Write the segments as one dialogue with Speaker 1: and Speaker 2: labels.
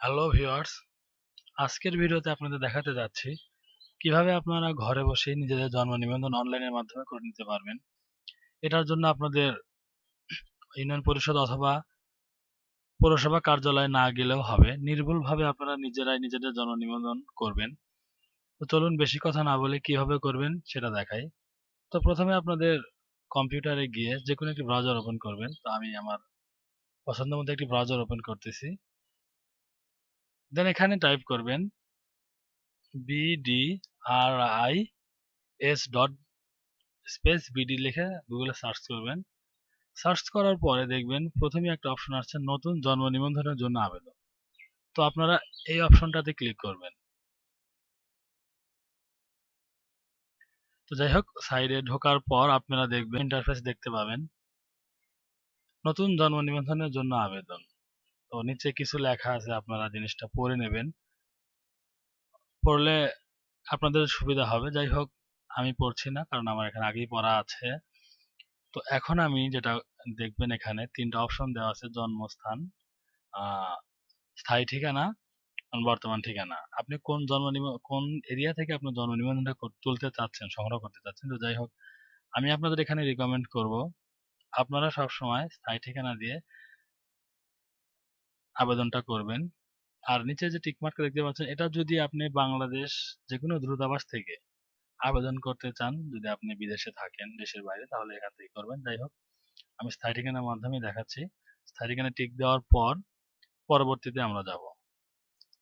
Speaker 1: Hello viewers, আজকের ভিডিওতে আপনাদের দেখাতে যাচ্ছি কিভাবে আপনারা ঘরে বসে নিজেদের জন্ম নিবন্ধন অনলাইনের মাধ্যমে করে নিতে পারবেন। এটার জন্য আপনাদের ইউনিয়ন পরিষদ অথবা পৌরসভা কার্যালয়ে না গেলেও হবে, নির্ভুলভাবে আপনারা নিজেরাই নিজেদের জন্ম নিবন্ধন করবেন। তো চলুন বেশি কথা না বলে কিভাবে করবেন সেটা দেখাই। তো প্রথমে আপনাদের কম্পিউটারে গিয়ে যে কোনো একটি ব্রাউজার ওপেন করবেন। তো আমি আমার পছন্দ মতো একটি ব্রাউজার ওপেন করতেছি। দেন এখানে টাইপ করবেন bdris.gov.bd লিখে গুগলে সার্চ করবেন। সার্চ করার পরে দেখবেন প্রথমে একটা অপশন আসছে নতুন জন্ম নিবন্ধনের জন্য আবেদন। তো আপনারা এই অপশনটাতে ক্লিক করবেন। তো যাই হোক, সাইডে ঢোকার পর আপনারা দেখবেন ইন্টারফেস দেখতে পাবেন নতুন জন্ম নিবন্ধনের জন্য আবেদন। তো নিচে কিছু লেখা আছে, আপনারা জিনিসটা পড়ে নেবেন, পড়লে আপনাদের সুবিধা হবে। যাই হোক, আমি পড়ছি না কারণ আমার এখানে আগেই পড়া আছে। তো এখন আমি যেটা দেখবেন, এখানে তিনটা অপশন দেওয়া আছে: জন্মস্থান, স্থায়ী ঠিকানা, বর্তমান ঠিকানা। আপনি কোন এরিয়া থেকে আপনার জন্ম নিবন্ধনটা তুলতে চাচ্ছেন, সংগ্রহ করতে চাচ্ছেন। তো যাই হোক, আমি আপনাদের এখানে রিকমেন্ড করব আপনারা সবসময় স্থায়ী ঠিকানা দিয়ে আবেদনটা করবেন। আর নিচে যে টিকমার্কটা দেখতে পাচ্ছেন, এটা যদি আপনি বাংলাদেশ যে কোনো দূতাবাস থেকে আবেদন করতে চান, যদি আপনি বিদেশে থাকেন, দেশের বাইরে, তাহলে এখান থেকে করবেন। যাই হোক, আমি স্থায়ী ঠিকানার মাধ্যমে দেখাচ্ছি। স্থায়ী ঠিকানা টিক দেওয়ার পর পরবর্তীতে আমরা যাব।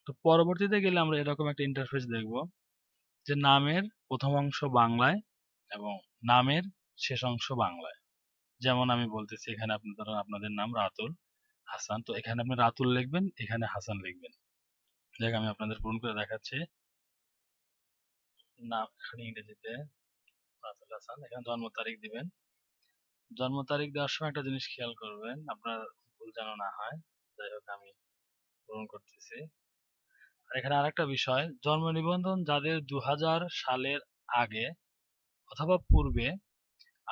Speaker 1: তো পরবর্তীতে গেলে আমরা এরকম একটা ইন্টারফেস দেখব যে নামের প্রথম অংশ বাংলায় এবং নামের শেষ অংশ বাংলায়। যেমন আমি বলতেছি, এখানে আপনি ধরেন আপনাদের নাম রাতুল হাসান, তো এখানে আপনি রাতুল লিখবেন, এখানে হাসান লিখবেন। দেখ, আমি আপনাদের পূরণ করে দেখাচ্ছি। নাম এখানে ইংরেজিতে রাতুল হাসান, এখানে জন্ম তারিখ দিবেন। জন্ম তারিখ দেওয়ার সময় একটা জিনিস খেয়াল করবেন, আপনার ভুল যেন না হয়। যাই হোক, আমি পূরণ করতেছি। আর এখানে আরেকটা বিষয়, জন্ম নিবন্ধন যাদের 2000 সালের আগে অথবা পূর্বে,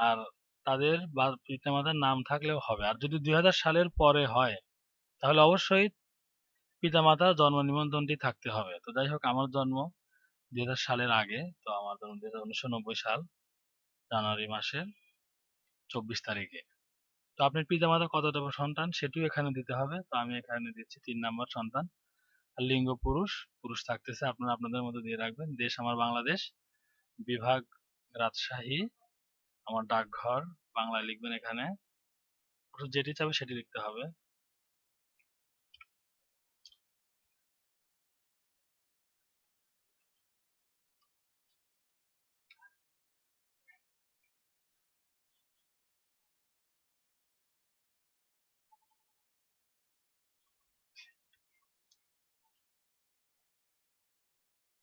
Speaker 1: আর তাদের বা পিতামাতার নাম থাকলেও হবে। আর যদি 2000 সালের পরে হয়, তাহলে অবশ্যই পিতামাতার জন্ম নিবন্ধনটি থাকতে হবে। তো যাই হোক, আমার জন্ম 2000 সালের আগে, তো আমার জন্ম 1990 সাল জানুয়ারি মাসের 24 তারিখে। তো আপনার পিতামাতা কততম সন্তান সেটিও এখানে দিতে হবে। তো আমি এখানে দিচ্ছি 3 নাম্বার সন্তান। আর লিঙ্গ পুরুষ, পুরুষ থাকতেছে, আপনারা আপনাদের মতো দিয়ে রাখবেন। দেশ আমার বাংলাদেশ, বিভাগ রাজশাহী, আমার ডাকঘর বাংলায় লিখবেন। এখানে যেটি চাবে সেটি লিখতে হবে।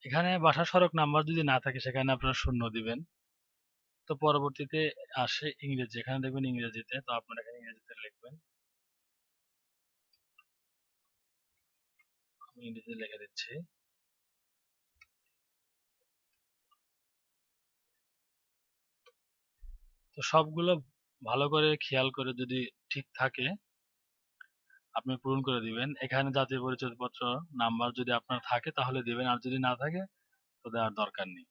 Speaker 1: এখানে বাসা সড়ক নাম্বার যদি না থাকে, সেখানে আপনারা 0 দিবেন। তো পরবর্তীতে আসে ইংরেজি, এখানে দেখবেন ইংরেজিতে, তো আপনারা এখানে ইংরেজিতে লিখবেন। আমি ইংরেজিতে লিখে দিচ্ছি। তো সবগুলো ভালো করে খেয়াল করে যদি ঠিক থাকে আপনি পূরণ করে দিবেন। এখানে জাতীয় পরিচয়পত্র নাম্বার যদি আপনার থাকে তাহলে দিবেন, আর যদি না থাকে তো দেওয়ার দরকার নেই।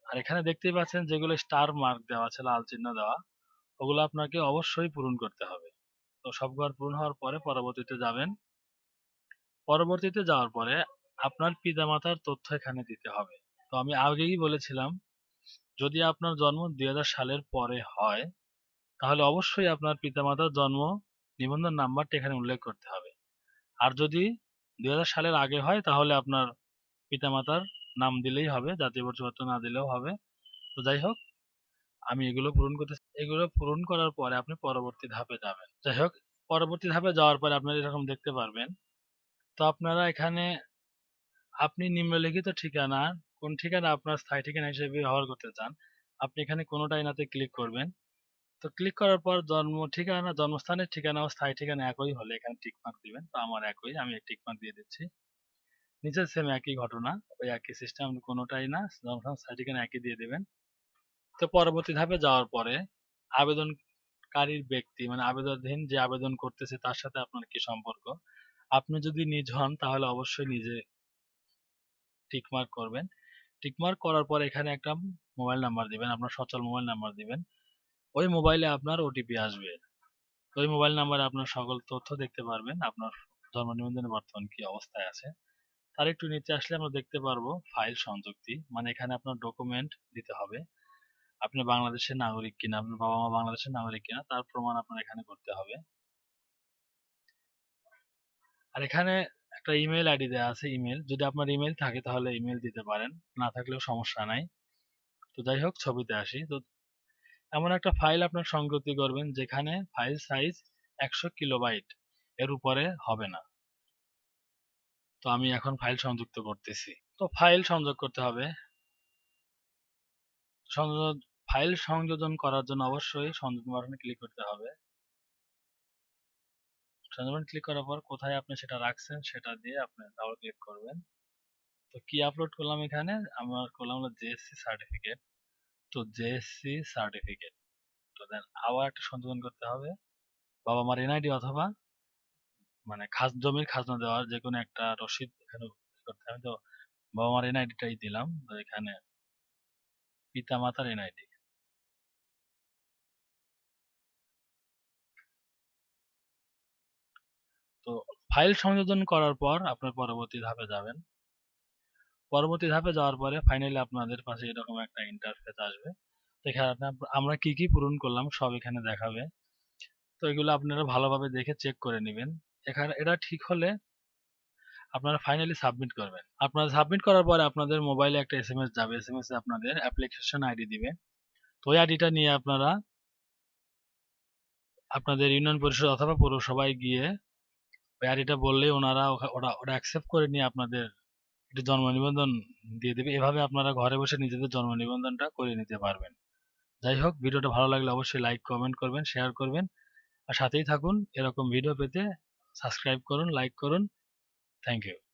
Speaker 1: আর এখানে দেখতেই পাচ্ছেন যেগুলো স্টার মার্ক দেওয়া আছে, লাল চিহ্ন দেওয়া, ওগুলো আপনাকে অবশ্যই পূরণ করতে হবে। তো সবগুলো পূরণ হওয়ার পরে পরবর্তীতে যাবেন। পরবর্তীতে যাওয়ার পরে আপনার পিতামাতার তথ্য এখানে দিতে হবে। তো আমি আগেই বলেছিলাম, যদি আপনার জন্ম 2000 সালের পরে হয়, তাহলে অবশ্যই আপনার পিতামাতার জন্ম নিবন্ধন নাম্বারটা এখানে উল্লেখ করতে হবে। আর যদি 2000 সালের আগে হয়, তাহলে আপনার পিতামাতার নাম দিলেই হবে, জাতীয় পরিচয়পত্র না দিলেও হবে। তো যাই হোক, আমি এগুলো পূরণ করতে, এগুলো পূরণ করার পরে আপনি পরবর্তী ধাপে যাবেন। যাই হোক, পরবর্তী ধাপে যাওয়ার পরে আপনারা এরকম দেখতে পারবেন। তো আপনারা এখানে আপনি নিম্নলিখিত ঠিকানা, কোন ঠিকানা আপনার স্থায়ী ঠিকানা হিসেবে ব্যবহার করতে চান, আপনি এখানে কোনোটাই নাতে ক্লিক করবেন। তো ক্লিক করার পর জন্ম ঠিকানা, জন্মস্থানের ঠিকানা ও স্থায়ী ঠিকানা একই হলে এখানে টিক মার্ক দিবেন। তো আমার একই, আমি টিক মার্ক দিয়ে দিচ্ছি। নিচে সেম একই ঘটনা, ওই একই সিস্টেম, কোনোটাই না, জন্মস্থান স্থায়ী ঠিকানা একই দিয়ে দিবেন। তো পরবর্তী ধাপে যাওয়ার পরে আবেদনকারীর ব্যক্তি, মানে আবেদনধীন যে আবেদন করতেছে, তার সাথে আপনার কি সম্পর্ক, আপনি যদি নিজ হন তাহলে অবশ্যই নিজে টিকমার্ক করবেন। টিকমার্ক করার পর এখানে একটা মোবাইল নাম্বার দিবেন, আপনার সচল মোবাইল নাম্বার দিবেন। ওই মোবাইলে আপনার ওটিপি আসবে। ওই মোবাইল নাম্বারে আপনার সকল তথ্য দেখতে পারবেন, আপনার জন্ম নিবন্ধনের বর্তমান কি অবস্থায় আছে। তার একটু নিচে আসলে আমরা দেখতে পারবো ফাইল সংযুক্তি, মানে এখানে আপনার ডকুমেন্ট দিতে হবে। আপনি বাংলাদেশের নাগরিক কিনা, আপনার বাবা মা বাংলাদেশের নাগরিক কিনা তার প্রমাণ আপনার এখানে করতে হবে। আর এখানে একটা ইমেল আইডি দেওয়া আছে, ইমেল যদি আপনার ইমেল থাকে তাহলে ইমেল দিতে পারেন, না থাকলেও সমস্যা নাই। তো যাই হোক, ছবিতে আসি। তো এমন একটা ফাইল আপনার সংগতি করবেন যেখানে ফাইল সাইজ 100 কিলোবাইট এর উপরে হবে না। তো আমি এখন ফাইল সংযুক্ত করতেছি। তো ফাইল সংযোগ করতে হবে। সংযোগ ফাইল সংযোজন করার জন্য অবশ্যই সংযোজন বাটনে ক্লিক করতে হবে। সংযোজন ক্লিক করার পর কোথায় আপনি সেটা রাখছেন সেটা দিয়ে আপনি ডাবল ক্লিক করবেন। তো কি আপলোড করলাম এখানে, আমার করলাম হলো জেএসসি সার্টিফিকেট। তো জেএসসি সার্টিফিকেট, তো দেন আবার একটা সংযোজন করতে হবে, বাবা মার এনআইডি অথবা মানে জমির খাজনা দেওয়ার যে কোনো একটা রসিদ এখানে করতে হবে। তো বাবা মার এনআইডিটাই দিলাম, তো এখানে পিতা মাতার এনআইডি। তো ফাইল সংযোজন করার পর আপনার পরবর্তী ধাপে যাবেন। পরবর্তী ধাপে যাওয়ার পরে ফাইনালি আপনাদের পাশে এরকম একটা ইন্টারফেস আসবে। তো এখানে আমরা কি কি পূরণ করলাম সব এখানে দেখাবে। তো এগুলো আপনারা ভালোভাবে দেখে চেক করে নেবেন। এখানে এটা ঠিক হলে আপনারা ফাইনালি সাবমিট করবেন। আপনারা সাবমিট করার পরে আপনাদের মোবাইলে একটা এসএমএস যাবে, এসএমএস এ আপনাদের অ্যাপ্লিকেশন আইডি দিবে। তো ওই আইডিটা নিয়ে আপনারা আপনাদের ইউনিয়ন পরিষদ অথবা পৌরসভায় গিয়ে ওই আইডিটা বললেই ওনারা ওরা ওরা অ্যাকসেপ্ট করে নিয়ে আপনাদের একটি জন্ম নিবন্ধন দিয়ে দেবে। এভাবে আপনারা ঘরে বসে নিজেদের জন্ম নিবন্ধনটা করে নিতে পারবেন। যাই হোক, ভিডিওটা ভালো লাগলে অবশ্যই লাইক কমেন্ট করবেন, শেয়ার করবেন, আর সাথেই থাকুন। এরকম ভিডিও পেতে সাবস্ক্রাইব করুন, লাইক করুন। Thank you.